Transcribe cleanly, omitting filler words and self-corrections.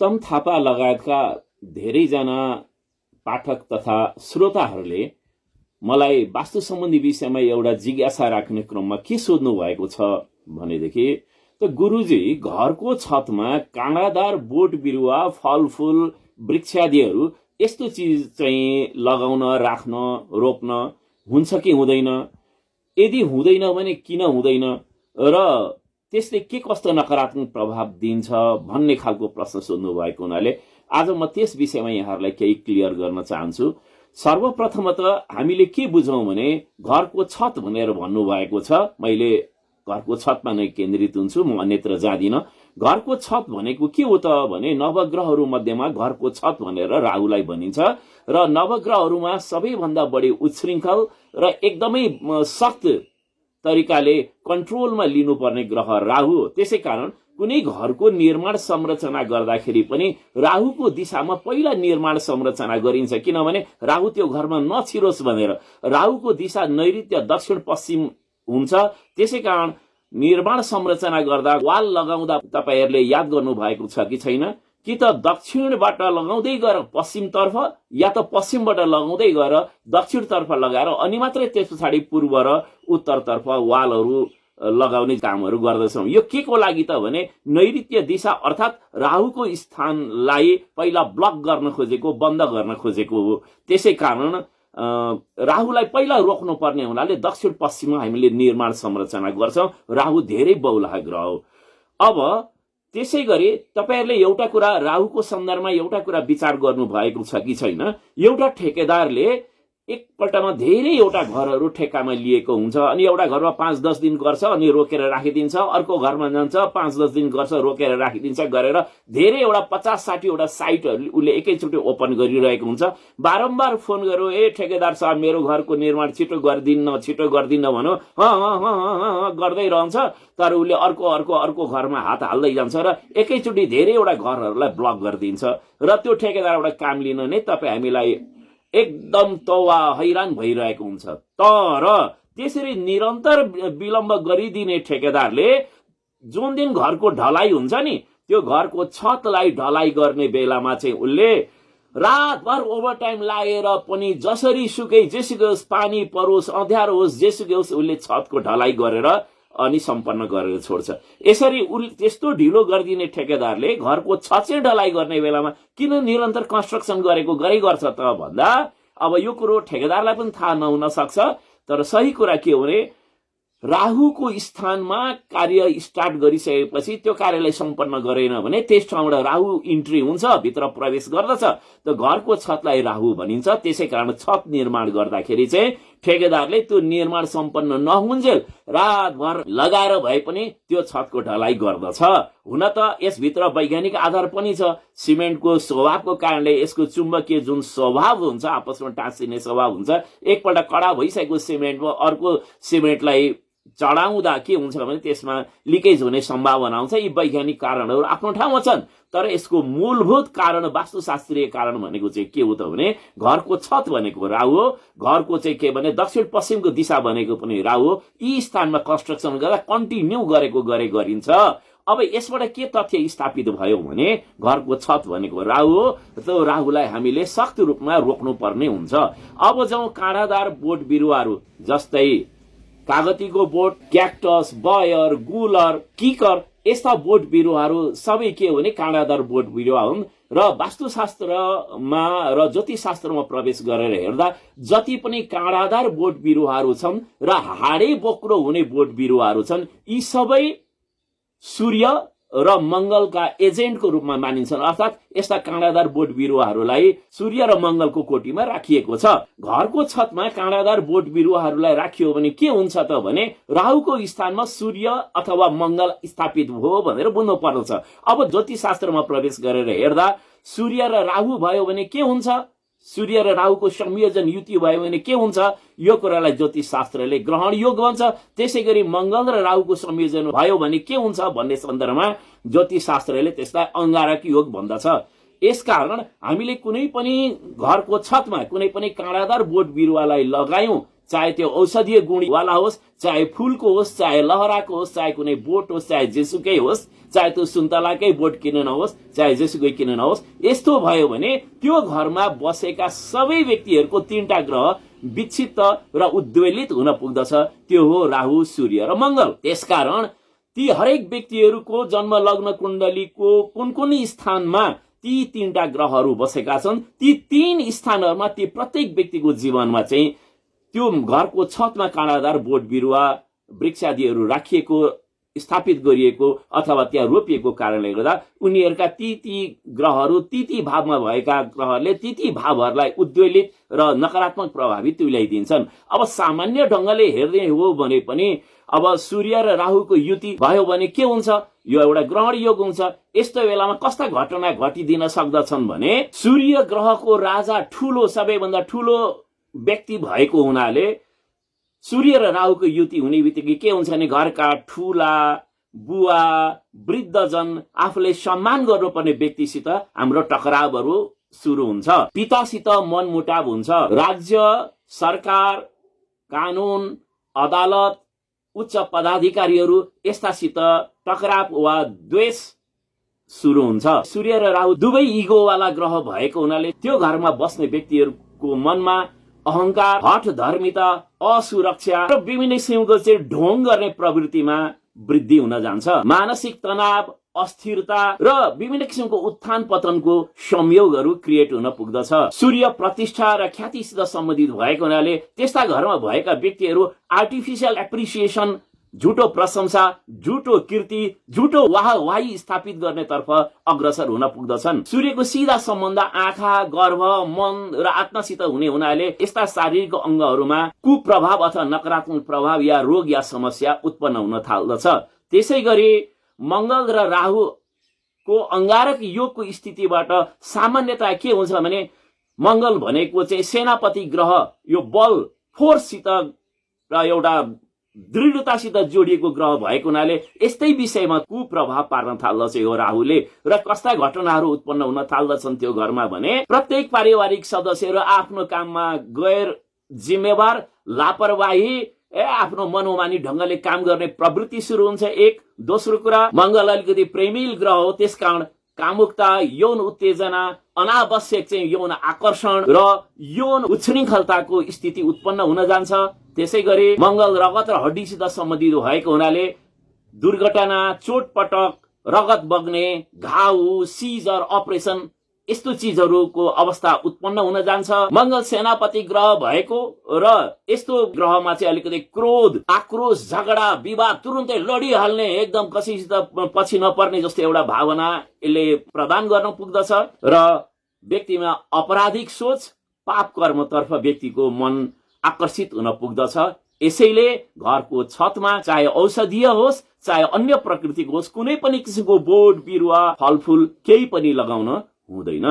उत्तम थापा लगायतका धेरैजना पाठक तथा श्रोताहरूले मलाई वास्तु सम्बन्धी विषयमा एउटा जिज्ञासा राख्ने क्रममा के सोध्नु भएको छ भनेदेखि त गुरुजी घरको छतमा काँडादार बोट बिरुवा फलफुल वृक्षादिहरू यस्तो चिज चाहिँ लगाउन राख्न रोप्न हुन्छ कि हुँदैन, यदि हुँदैन भने किन हुँदैन र त्यसले के कस्तो नकारात्मक प्रभाव दिन्छ भन्ने खालको प्रश्न सोध्नु भएको हुनाले आज म त्यस विषयमा यहाँहरूलाई केही क्लियर गर्न चाहन्छु। सर्वप्रथम त हामीले के बुझौँ भने घरको छत भनेर भन्नुभएको छ, मैले घरको छतमा नै केन्द्रित हुन्छु, म अन्यत्र जाँदिन। घरको छत भनेको के हो त भने नवग्रहहरू मध्येमा घरको छत भनेर राहुलाई भनिन्छ र नवग्रहहरूमा सबैभन्दा बढी उच्छृङ्खल र एकदमै सख्त तरिकाले कन्ट्रोलमा लिनुपर्ने ग्रह राहु हो। त्यसै कारण कुनै घरको निर्माण संरचना गर्दाखेरि पनि राहुको दिशामा पहिला निर्माण संरचना गरिन्छ, किनभने राहु त्यो घरमा नछिरोस् भनेर। राहुको दिशा नैऋत्य दक्षिण पश्चिम हुन्छ, त्यसै कारण निर्माण संरचना गर्दा वाल लगाउँदा तपाईहरुले याद गर्नु भएको छ कि छैन, कि त दक्षिणबाट लगाउँदै गएर पश्चिमतर्फ या त पश्चिमबाट लगाउँदै गएर दक्षिणतर्फ लगाएर अनि मात्रै त्यस पछाडि पूर्व र उत्तरतर्फ वालहरू लगाउने कामहरू गर्दछौं। यो के को लागि त भने नैऋत्य दिशा अर्थात् राहुको स्थानलाई पहिला ब्लक गर्न खोजेको, बन्द गर्न खोजेको हो। त्यसै कारण राहुलाई पहिला रोक्नु पर्ने हुनाले दक्षिण पश्चिममा हामीले निर्माण संरचना गर्छौं। राहु धेरै बहुलाह ग्रह हो। अब त्यसै गरी तपाईहरुले एउटा कुरा राहुको सन्दर्भमा एउटा कुरा विचार गर्नु भएको छ कि छैन, एउटा ठेकेदारले एकपल्टमा धेरैवटा घरहरू ठेक्कामा लिएको हुन्छ अनि एउटा घरमा 5-10 दिन गर्छ अनि रोकेर राखिदिन्छ, अर्को घरमा जान्छ 5-10 दिन गर्छ रोकेर राखिदिन्छ गरेर धेरैवटा 50-60 वटा साइटहरू उले एकैचोटि ओपन गरिरहेको हुन्छ। बारम्बार फोन गर्यो, ए ठेकेदार साहब मेरो घरको निर्माण छिटो गर्दिन्न भनो, गर्दै रहन्छ, तर उले अर्को घरमा हात हाल्दै जान्छ र एकैचोटि धेरैवटा घरहरूलाई ब्लक गरिदिन्छ र त्यो ठेकेदारबाट काम लिन नै तपाई हामीलाई एकदम तवा हैरान भइरहेको हुन्छ। तर त्यसरी निरन्तर विलम्ब गरिदिने ठेकेदारले जुन दिन घरको ढलाइ हुन्छ नि, त्यो घरको छतलाई ढलाइ गर्ने बेलामा चाहिँ उले रातभर ओभरटाइम लागेर पनि जसरी सुकै जेसुकै होस्, पानी परोस् अँध्यारो होस् जेसुकै होस्, उले छतको ढलाइ गरेर अनि सम्पन्न गरेर छोड्छ। यसरी त्यस्तो ढिलो गरिदिने ठेकेदारले घरको छत चाहिँ ढलाइ गर्ने बेलामा किन निरन्तर कन्स्ट्रक्सन गरै गर्छ त भन्दा अब यो कुरो ठेकेदारलाई पनि थाहा नहुन सक्छ। तर सही कुरा के हो भने राहुको स्थानमा कार्य स्टार्ट गरिसकेपछि त्यो कार्यलाई सम्पन्न गरेन भने त्यस ठाउँबाट राहु इन्ट्री हुन्छ, भित्र प्रवेश गर्दछ, त घरको छतलाई राहु भनिन्छ। त्यसै कारण छत निर्माण गर्दाखेरि चाहिँ ठेकेदारले त्यो निर्माण सम्पन्न नहुन्जेल रातभर लगाएर भए पनि त्यो छतको ढलाइ गर्दछ। हुन त यसभित्र वैज्ञानिक आधार पनि छ। सिमेन्टको स्वभावको कारणले यसको चुम्बकीय जुन स्वभाव हुन्छ, आपसमा टाँसिने स्वभाव हुन्छ, एकपल्ट कडा भइसकेको सिमेन्टमा अर्को सिमेन्टलाई चढाउँदा के हुन्छ भने त्यसमा लिकेज हुने सम्भावना हुन्छ। यी वैज्ञानिक कारणहरू आफ्नो ठाउँमा छन्, तर यसको मूलभूत कारण वास्तुशास्त्रीय कारण भनेको चाहिँ के हो त भने घरको छत भनेको राहु हो, घरको चाहिँ के भने दक्षिण पश्चिमको दिशा भनेको पनि राहु हो। यी स्थानमा कन्स्ट्रक्सन गर्दा कन्टिन्यू गरिन्छ। अब यसबाट के तथ्य स्थापित भयो भने घरको छत भनेको राहु हो, त्यो राहुलाई हामीले सख्त रूपमा रोक्नु पर्ने हुन्छ। अब जाउँ काँडादार बोट बिरुवाहरू जस्तै कागतीको बोट, क्याक्टस, बयर, गुलर, किकर, यस्ता बोट बिरुवाहरू सबै के हो भने काँडादार बोट बिरुवा हुन् र वास्तुशास्त्रमा र ज्योतिषशास्त्रमा प्रवेश गरेर हेर्दा जति पनि काँडादार बोट बिरुवाहरू छन् र हाडे बोक्रो हुने बोट बिरुवाहरू छन्, यी सबै सूर्य र मंगलका एजेन्टको रूपमा मानिन्छन्। अर्थात् यस्ता काँडादार बोट बिरुवाहरूलाई सूर्य र मंगलको कोटीमा राखिएको छ। घरको छतमा काँडादार बोट बिरुवाहरूलाई राखियो भने के हुन्छ त भने राहुको स्थानमा सूर्य अथवा मंगल स्थापित भयो भनेर बुझ्नु पर्दछ। अब ज्योतिषशास्त्रमा प्रवेश गरेर हेर्दा सूर्य र राहु भयो भने के हुन्छ, सूर्य र राहुको संयोजन युति भयो भने के हुन्छ, यो कुरालाई ज्योतिष शास्त्रले ग्रहण योग भन्छ। त्यसैगरी मंगल र राहुको संयोजन भयो भने के हुन्छ भन्ने सन्दर्भमा ज्योतिष शास्त्रले त्यसलाई अंगारक योग भन्दछ। यसकारण हामीले कुनै पनि घरको छतमा कुनै पनि काँडादार बोट बिरुवालाई लगायौं, चाहे त्यो औषधीय गुणवाला होस्, चाहे फूलको होस्, चाहे लहराको होस्, चाहे कुनै बोट होस्, चाहे जेसुकै होस्, चाहे त्यो सुन्तलाकै बोट किन नहोस्, चाहे जेसुकै किन नहोस्, यस्तो भयो भने त्यो घरमा बसेका सबै व्यक्तिहरूको 3टा ग्रह विक्षिप्त र उद्वेलित हुन पुग्दछ। त्यो हो राहु, सूर्य र मंगल। त्यसकारण ती हरेक व्यक्तिहरूको जन्म लग्न कुण्डलीको कुन कुन स्थानमा ती 3टा ग्रहहरू बसेका छन्, ती 3 स्थानहरूमा ती प्रत्येक व्यक्तिको जीवनमा चाहिँ त्यो घरको छतमा काँडादार बोट बिरुवा वृक्षादिहरू राखिएको, स्थापित गरिएको अथवा त्यहाँ रोपिएको कारणले गर्दा उनीहरूका ती ग्रहहरू ती भावमा भएका ग्रहहरूले ती भावहरूलाई उद्वेलित र नकारात्मक प्रभावित तुल्याइदिन्छन्। अब सामान्य ढंगले हेर्ने हो भने पनि अब सूर्य र राहुको युति भयो भने के हुन्छ? यो एउटा ग्रहण योग हुन्छ। यस्तो बेलामा कस्ता घटना घटिदिन सक्दछन् भने सूर्य ग्रहको राजा ठूलो, सबैभन्दा ठूलो व्यक्ति भएको हुनाले सूर्य र राहुको युति हुने बित्तिकै के हुन्छ भने घरका ठूला, बुवा, वृद्धजन, आफूले सम्मान गर्नुपर्ने व्यक्तिसित हाम्रो टकरावहरू सुरु हुन्छ। पितासित मनमुटाव हुन्छ। राज्य, सरकार, कानून, अदालत, उच्च पदाधिकारीहरू यस्तासित टकराव वा द्वेष सुरु हुन्छ। सूर्य र राहु दुवै इगोवाला ग्रह भएको हुनाले त्यो घरमा बस्ने व्यक्तिहरूको मनमा अहंकार, हठ धर्मिता, असुरक्षा र विभिन्न किसिमको चाहिँ ढोङ गर्ने प्रवृत्तिमा वृद्धि हुन जान्छ। मानसिक तनाव, अस्थिरता र विभिन्न किसिमको उत्थान पतनको संयोगहरू क्रिएट हुन पुग्दछ। सूर्य प्रतिष्ठा र ख्यातिसित सम्बन्धित भएको हुनाले त्यस्ता घरमा भएका व्यक्तिहरू आर्टिफिशियल एप्रिसिएसन, झुटो प्रशंसा, झुटो कीर्ति, झुटो वाहवाही स्थापित गर्नेतर्फ अग्रसर हुन पुग्दछन्। सूर्यको सीधा सम्बन्ध आँखा, गर्भ, मन र आत्मासित हुने हुनाले यस्ता शारीरिक अंगहरूमा कुप्रभाव अथवा नकारात्मक प्रभाव या रोग या समस्या उत्पन्न हुन थाल्दछ। त्यसै गरी मंगल र राहुको अंगारक योगको स्थितिबाट सामान्यतया के हुन्छ भने मंगल भनेको चाहिँ सेनापति ग्रह, यो बल, फोर्ससित र एउटा दृढतासित जोडिएको ग्रह भएको हुनाले यस्तै विषयमा कुप्रभाव पार्न थाल्दछ यो राहुले। र कस्ता घटनाहरू उत्पन्न हुन थाल्दछन् त्यो घरमा भने प्रत्येक पारिवारिक सदस्यहरू आफ्नो काममा गैर जिम्मेवार, लापरवाही, आफ्नो मनोमानी ढंगले काम गर्ने प्रवृत्ति सुरु हुन्छ। एक दोस्रो कुरा, मंगल अलिकति प्रेमिल ग्रह हो, त्यसकारण कामुकता, यौन उत्तेजना, अनावश्यक चाहिँ यौन आकर्षण र यौन उच्छृङ्खलताको स्थिति उत्पन्न हुन जान्छ। त्यसै गरी मंगल रगत र हड्डीसित सम्बन्धित भएको हुनाले दुर्घटना, चोटपटक, रगत बग्ने, घाउ, सिजर, अपरेसन यस्तो चीजहरूको अवस्था उत्पन्न हुन जान्छ। मंगल सेनापति ग्रह भएको र यस्तो ग्रहमा चाहिँ अलिकति क्रोध, आक्रोश, झगडा, विवाद, तुरुन्तै लडिहाल्ने, एकदम कसैसित पछि नपर्ने जस्तो एउटा भावना यसले प्रदान गर्न पुग्दछ र व्यक्तिमा अपराधिक सोच, पाप कर्मतर्फ व्यक्तिको मन आकर्षित हुन पुग्दछ। यसैले घरको छतमा चाहे औषधीय होस्, चाहे अन्य प्राकृतिक होस्, कुनै पनि किसिमको बोट बिरुवा, फलफूल केही पनि लगाउन हुँदैन।